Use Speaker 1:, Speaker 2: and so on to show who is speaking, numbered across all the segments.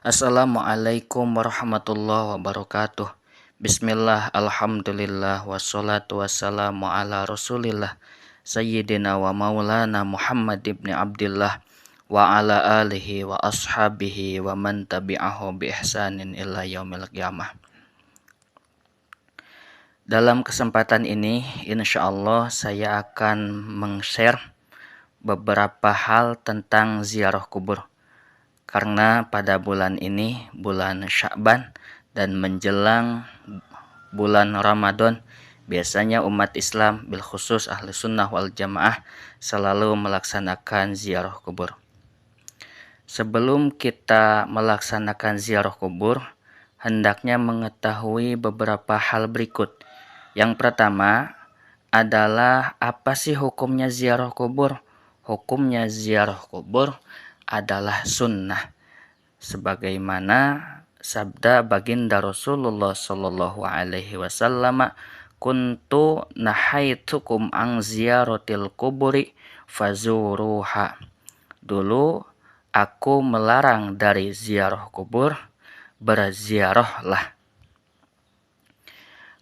Speaker 1: Assalamualaikum warahmatullahi wabarakatuh. Bismillah, alhamdulillah, wassalatu wassalamu ala rasulillah Sayyidina wa maulana Muhammad ibn Abdillah wa ala alihi wa ashabihi wa man tabi'ahu bi ihsanin ila yaumil qiyamah. Dalam kesempatan ini insyaallah saya akan meng-share beberapa hal tentang ziarah kubur. Karena pada bulan ini, bulan Sya'ban dan menjelang bulan Ramadan, biasanya umat Islam bil khusus ahli sunnah wal jamaah selalu melaksanakan ziarah kubur. Sebelum kita melaksanakan ziarah kubur, hendaknya mengetahui beberapa hal berikut. Yang pertama adalah apa sih hukumnya ziarah kubur? Hukumnya ziarah kubur adalah sunnah, sebagaimana sabda baginda Rasulullah Shallallahu Alaihi Wasallam, kuntu nahaitukum ang ziyaratil kuburi fazuruha. Dulu aku melarang dari ziarah kubur, berziarahlah.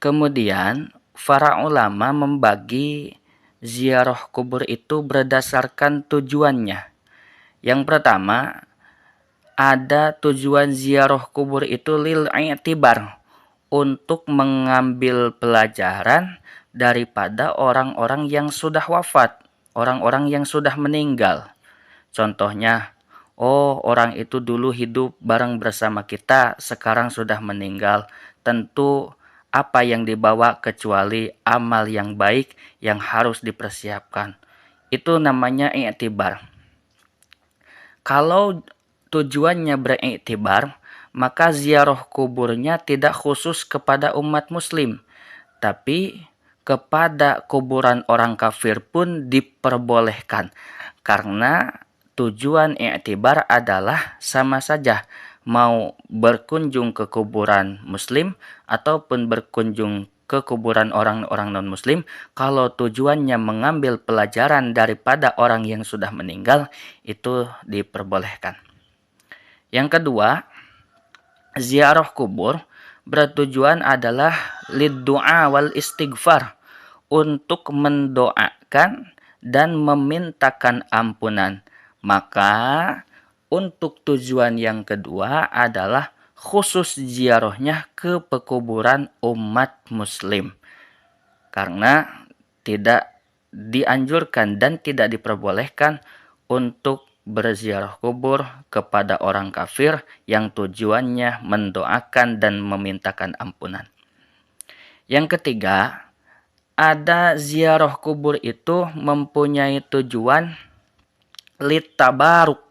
Speaker 1: Kemudian para ulama membagi ziarah kubur itu berdasarkan tujuannya. Yang pertama, ada tujuan ziarah kubur itu lil i'tibar, untuk mengambil pelajaran daripada orang-orang yang sudah wafat, orang-orang yang sudah meninggal. Contohnya, orang itu dulu hidup bareng bersama kita, sekarang sudah meninggal. Tentu apa yang dibawa kecuali amal yang baik yang harus dipersiapkan. Itu namanya i'tibar. Kalau tujuannya beriktibar, maka ziarah kuburnya tidak khusus kepada umat muslim, tapi kepada kuburan orang kafir pun diperbolehkan. Karena tujuan i'tibar adalah sama saja, mau berkunjung ke kuburan muslim ataupun berkunjung ke kuburan orang-orang non-muslim, kalau tujuannya mengambil pelajaran daripada orang yang sudah meninggal, itu diperbolehkan. Yang kedua, ziarah kubur bertujuan adalah lid-du'a wal istighfar, untuk mendoakan dan memintakan ampunan. Maka untuk tujuan yang kedua adalah khusus ziarahnya ke pekuburan umat muslim. Karena tidak dianjurkan dan tidak diperbolehkan untuk berziarah kubur kepada orang kafir yang tujuannya mendoakan dan memintakan ampunan. Yang ketiga, ada ziarah kubur itu mempunyai tujuan litabaruk,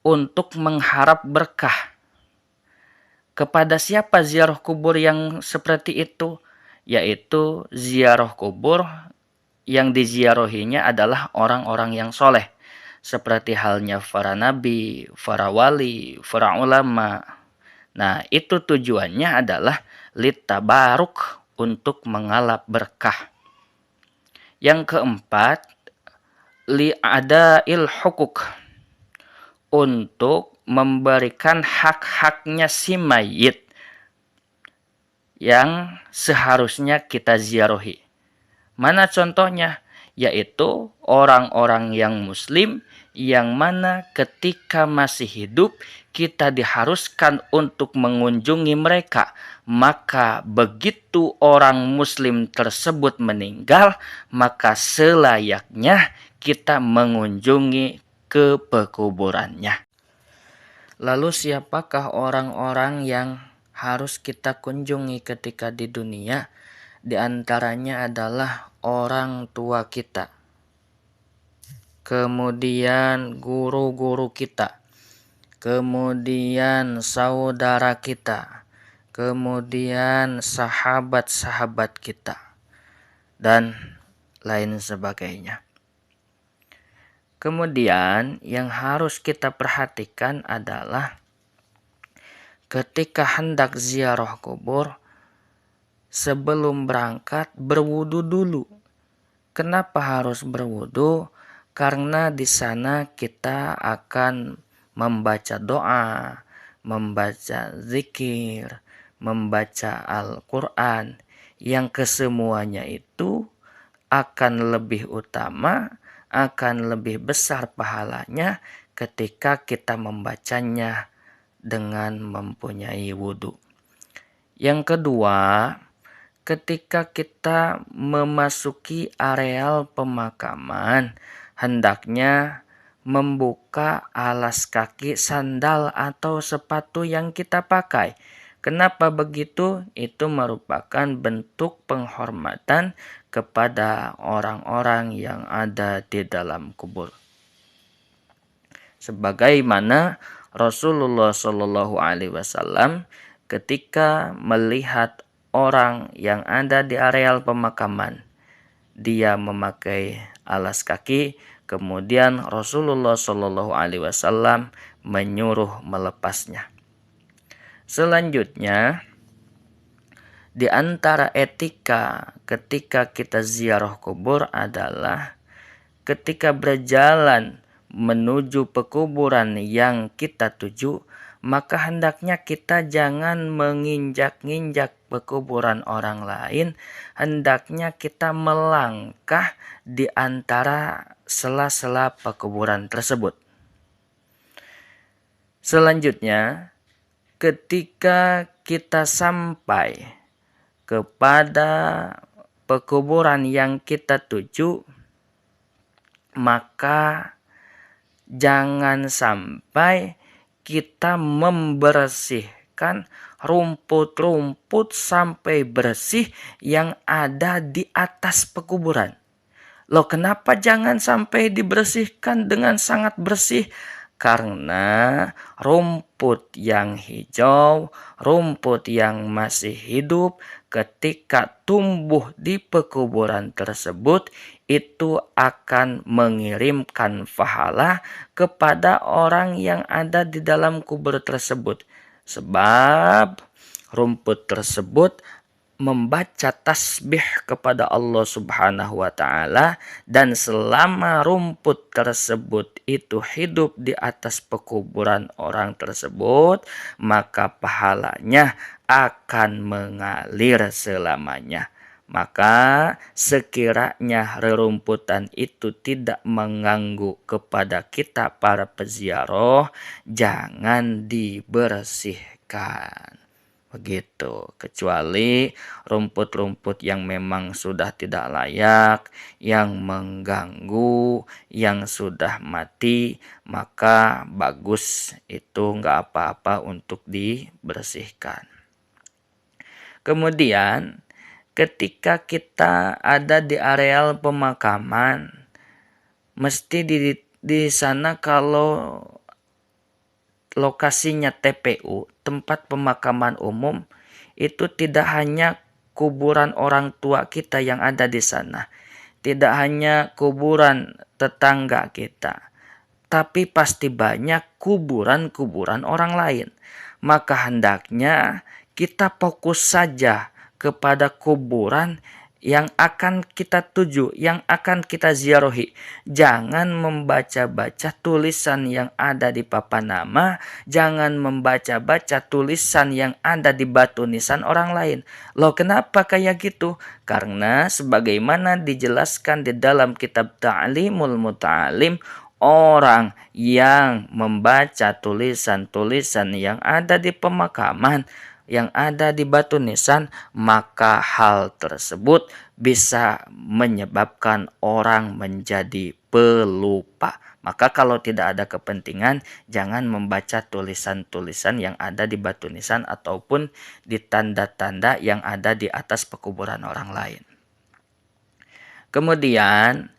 Speaker 1: untuk mengharap berkah. Kepada siapa ziarah kubur yang seperti itu? Yaitu ziarah kubur yang diziarahinya adalah orang-orang yang soleh, seperti halnya para nabi, para wali, para ulama. Nah, itu tujuannya adalah litabaruk, untuk mengalap berkah. Yang keempat, li'ada'il hukuk, untuk memberikan hak-haknya si mayit yang seharusnya kita ziarahi. Mana contohnya? Yaitu orang-orang yang muslim yang mana ketika masih hidup kita diharuskan untuk mengunjungi mereka. Maka begitu orang muslim tersebut meninggal, maka selayaknya kita mengunjungi ke pekuburannya. Lalu siapakah orang-orang yang harus kita kunjungi ketika di dunia? Di antaranya adalah orang tua kita, kemudian guru-guru kita, kemudian saudara kita, kemudian sahabat-sahabat kita, dan lain sebagainya. Kemudian yang harus kita perhatikan adalah ketika hendak ziarah kubur, sebelum berangkat berwudu dulu. Kenapa harus berwudu? Karena di sana kita akan membaca doa, membaca zikir, membaca Al-Quran, yang kesemuanya itu akan lebih utama, akan lebih besar pahalanya ketika kita membacanya dengan mempunyai wudhu. Yang kedua, ketika kita memasuki areal pemakaman, hendaknya membuka alas kaki sandal atau sepatu yang kita pakai. Kenapa begitu? Itu merupakan bentuk penghormatan kepada orang-orang yang ada di dalam kubur. Sebagaimana Rasulullah Shallallahu Alaihi Wasallam ketika melihat orang yang ada di areal pemakaman, dia memakai alas kaki, kemudian Rasulullah Shallallahu Alaihi Wasallam menyuruh melepasnya. Selanjutnya, di antara etika ketika kita ziarah kubur adalah ketika berjalan menuju pekuburan yang kita tuju, maka hendaknya kita jangan menginjak-injak pekuburan orang lain. Hendaknya kita melangkah di antara sela-sela pekuburan tersebut. Selanjutnya, ketika kita sampai kepada pekuburan yang kita tuju, maka jangan sampai kita membersihkan rumput-rumput sampai bersih yang ada di atas pekuburan. Loh, kenapa jangan sampai dibersihkan dengan sangat bersih? Karena rumput yang hijau, rumput yang masih hidup, ketika tumbuh di pekuburan tersebut, itu akan mengirimkan pahala kepada orang yang ada di dalam kubur tersebut. Sebab rumput tersebut membaca tasbih kepada Allah Subhanahu wa Ta'ala, dan selama rumput tersebut itu hidup di atas pekuburan orang tersebut, maka pahalanya akan mengalir selamanya. Maka sekiranya rerumputan itu tidak mengganggu kepada kita para peziarah, jangan dibersihkan. Begitu, kecuali rumput-rumput yang memang sudah tidak layak, yang mengganggu, yang sudah mati, maka bagus, itu nggak apa-apa untuk dibersihkan. Kemudian ketika kita ada di areal pemakaman, mesti di sana kalau lokasinya TPU, tempat pemakaman umum, itu tidak hanya kuburan orang tua kita yang ada di sana, tidak hanya kuburan tetangga kita, tapi pasti banyak kuburan-kuburan orang lain. Maka hendaknya kita fokus saja kepada kuburan yang akan kita tuju, yang akan kita ziarahi. Jangan membaca-baca tulisan yang ada di papan nama, jangan membaca-baca tulisan yang ada di batu nisan orang lain. Loh, kenapa kayak gitu? Karena sebagaimana dijelaskan di dalam kitab Ta'limul Muta'alim, orang yang membaca tulisan-tulisan yang ada di pemakaman, yang ada di batu nisan, maka hal tersebut bisa menyebabkan orang menjadi pelupa. Maka kalau tidak ada kepentingan, jangan membaca tulisan-tulisan yang ada di batu nisan ataupun di tanda-tanda yang ada di atas pekuburan orang lain. Kemudian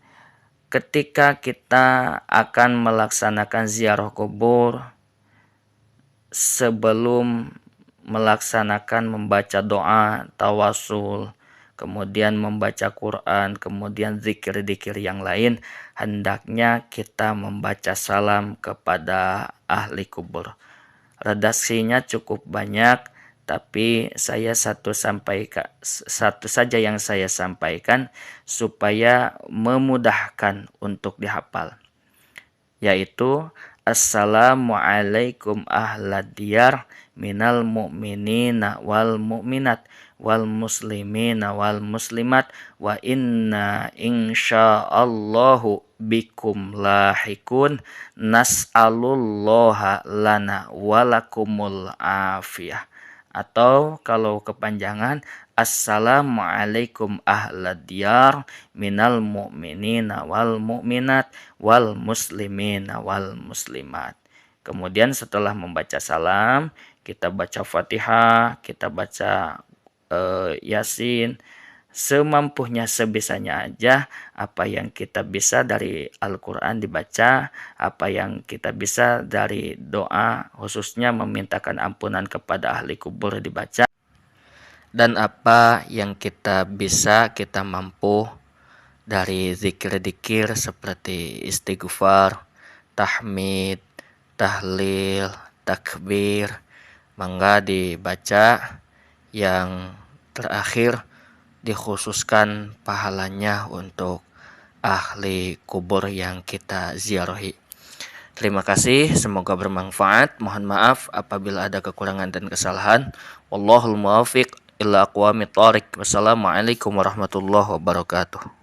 Speaker 1: ketika kita akan melaksanakan ziarah kubur, sebelum melaksanakan membaca doa, tawasul, kemudian membaca Quran, kemudian zikir-zikir yang lain, hendaknya kita membaca salam kepada ahli kubur. Redaksinya cukup banyak, tapi saya satu saja yang saya sampaikan supaya memudahkan untuk dihafal, yaitu Assalamualaikum ahlad diyar minal mu'minina wal mu'minat wal muslimina wal muslimat wa inna insyaallahu bikum lahikun nas'alullaha lana walakumul afiyah. Atau kalau kepanjangan, Assalamualaikum ahlad diyar minal mu'minina wal mu'minat wal muslimina wal muslimat. Kemudian setelah membaca salam, kita baca Fatihah, kita baca Yasin, semampunya sebisanya aja. Apa yang kita bisa dari Al-Quran dibaca, apa yang kita bisa dari doa khususnya memintakan ampunan kepada ahli kubur dibaca, dan apa yang kita bisa, kita mampu dari zikir-zikir seperti istighfar, tahmid, tahlil, takbir, mangga dibaca. Yang terakhir dikhususkan pahalanya untuk ahli kubur yang kita ziarahi. Terima kasih, semoga bermanfaat. Mohon maaf apabila ada kekurangan dan kesalahan. Wallahul muwaffiq ila aqwamit thoriq. Wassalamualaikum warahmatullahi wabarakatuh.